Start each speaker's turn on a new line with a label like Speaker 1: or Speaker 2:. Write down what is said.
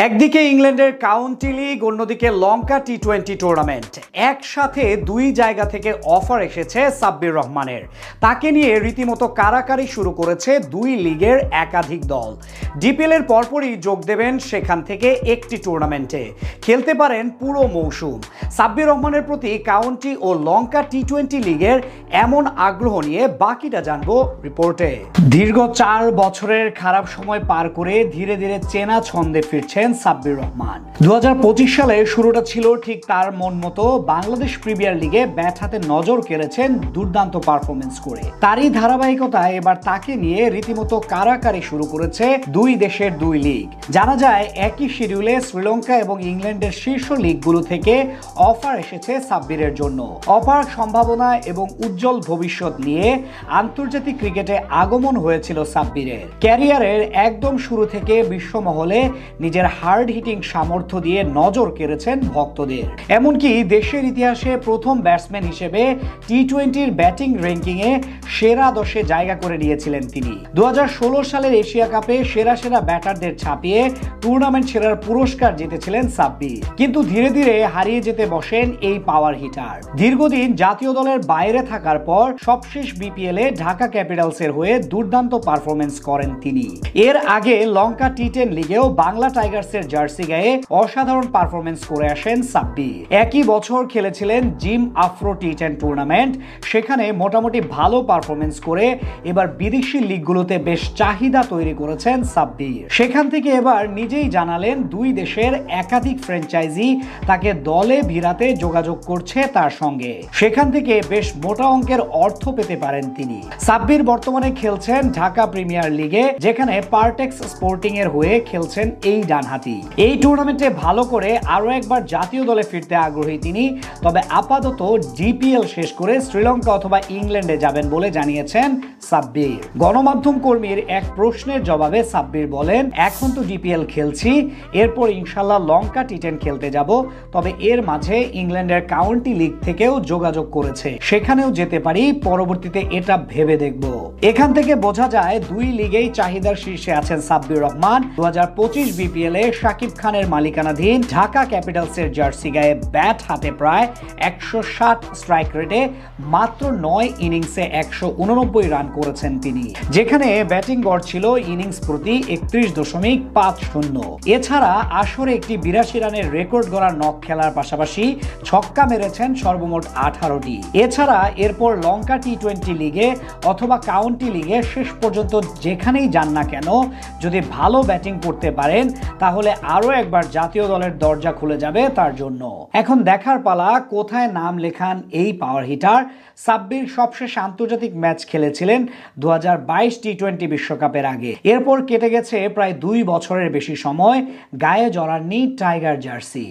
Speaker 1: একদিকে ইংল্যান্ডের county league, অন্যদিকে লঙ্কা টি-20 টুর্নামেন্ট। একসাথে দুই জায়গা থেকে অফার এসেছে সাব্বির রহমানের। তাকে নিয়ে রীতিমতো কারাকারি শুরু করেছে দুই লিগের একাধিক দল। ডিপিএল এর পরপরই যোগ দেবেন সেখান থেকে একটি টুর্নামেন্টে, খেলতে পারেন পুরো মৌসুম। সাব্বির রহমানের প্রতি কাউন্টি ও লঙ্কা টি-20 লিগের এমন আগ্রহ নিয়ে বাকিটা জানবো রিপোর্টে। দীর্ঘ 4 বছরের খারাপ সময় পার করে ধীরে ধীরে চেনা ছন্দে ফিরছেন সাব্বির রহমান। 2025 সালে শুরুটা ছিল ঠিক তার মন মতো। বাংলাদেশ প্রিমিয়ার লিগে ব্যাট হাতে নজর কেড়েছেন দুর্দান্ত পারফরমেন্স করে। তারই ধারাবাহিকতায় এবার তাকে নিয়ে রীতিমতো কারাকারি শুরু করেছে দুই দেশের দুই লিগ। জানা যায় একই শিডিউলে শ্রীলঙ্কা এবং ইংল্যান্ডের শীর্ষ লিগগুলো থেকে অফার এসেছে সাব্বিরের জন্য। অপার সম্ভাবনা এবং উজ্জ্বল ভবিষ্যৎ নিয়ে আন্তর্জাতিক ক্রিকেটে আগমন হয়েছিল সাব্বিরের। ক্যারিয়ারের একদম শুরু থেকে বিশ্বমহলে নিজের হার্ড হিটিং সামর্থ্য দিয়ে নজর কেড়েছেন ভক্তদের। এমনকি দেশের ইতিহাসে প্রথম ব্যাটসম্যান হিসেবে টি-20 ব্যাটিং র্যাঙ্কিংয়ে সেরা 10-এ জায়গা করে নিয়েছিলেন তিনি। 2016 সালের এশিয়া কাপে সেরা ব্যাটারদের ছাপিয়ে টুর্নামেন্ট সেরার পুরস্কার জিতেছিলেন সাব্বির। কিন্তু ধীরে ধীরে হারিয়ে যেতে বসেন এই পাওয়ার হিটার। দীর্ঘদিন জাতীয় দলের বাইরে থাকার পর সবশেষ বিপিএল এ ঢাকা ক্যাপিটালসের হয়ে দুর্দান্ত পারফরমেন্স করেন তিনি। এর আগে লঙ্কা টি-10 লিগেও বাংলা টাইগার্সের জার্সি গায়ে অসাধারণ পারফরমেন্স করে আসেন সাব্বির। একই বছর খেলেছিলেন জিম আফ্রো টি-10 টুর্নামেন্ট, সেখানে মোটামুটি ভালো পারফরমেন্স করে এবার বিদেশি লিগগুলোতে বেশ চাহিদা তৈরি করেছেন সাব্বির। সেখান থেকে এবার নিজেই জানালেন দুই দেশের একাধিক ফ্র্যাঞ্চাইজি তাকে দলে ভিড়াতে যোগাযোগ করছে তার সঙ্গে। সেখান থেকে বেশ মোটা অঙ্কের অর্থ পেতে পারেন তিনি। সাব্বির বর্তমানে খেলছেন ঢাকা প্রিমিয়ার লিগে, যেখানে পারটেক্স স্পোর্টিং এর হয়ে খেলছেন এই ডানহাতি। এই টুর্নামেন্টে ভালো করে আরো একবার জাতীয় দলে ফিরতে আগ্রহী তিনি। তবে আপাতত ডিপিএল শেষ করে শ্রীলঙ্কা অথবা ইংল্যান্ডে যাবেন বলে জানিয়েছেন সাব্বির। গণমাধ্যম কর্মীর এক প্রশ্নের জবাবে সাব্বির বলেন, এখন তো ডিপিএল খেলছি, এরপর ইনশাল্লাহ লঙ্কা টি-10 খেলতে যাব। তবে এর মাঝে ইংল্যান্ডের কাউন্টি লিগ থেকেও যোগাযোগ করেছে, সেখানেও যেতে পারি, পরবর্তীতে এটা ভেবে দেখব। এখান থেকে বোঝা যায় দুই লিগেই চাহিদার শীর্ষে আছেন সাব্বির রহমান। 2025 বিপিএল এ শাকিব খানের মালিকানাধীন ঢাকা ক্যাপিটালসের জার্সি গায়ে ব্যাট হাতে প্রায় 160 স্ট্রাইক রেটে মাত্র 9 ইনিংসে 189 রান করেছেন তিনি, যেখানে ব্যাটিং গড় ছিল ইনিংস প্রতি 31.50। এছাড়া আসরে একটি 82 রানের রেকর্ড গড়া নক খেলার পাশাপাশি ছক্কা মেরেছেন সর্বমোট 18টি। এছাড়া এরপর লঙ্কা টি-20 লিগে অথবা কাউন্টি লিগে শেষ পর্যন্ত যেখানেই যান না কেন, যদি ভালো ব্যাটিং করতে পারেন তাহলে আরো একবার জাতীয় দলের দরজা খুলে যাবে তার জন্য। এখন দেখার পালা কোথায় নাম লেখান এই পাওয়ার হিটার। সাব্বির সবশেষ আন্তর্জাতিক ম্যাচ খেলেছিলেন 2022 টি-20 বিশ্বকাপের আগে। এরপর কেটে গেছে প্রায় 2 বছরের বেশি সময়, গায়ে জড়াননি টাইগার জার্সি।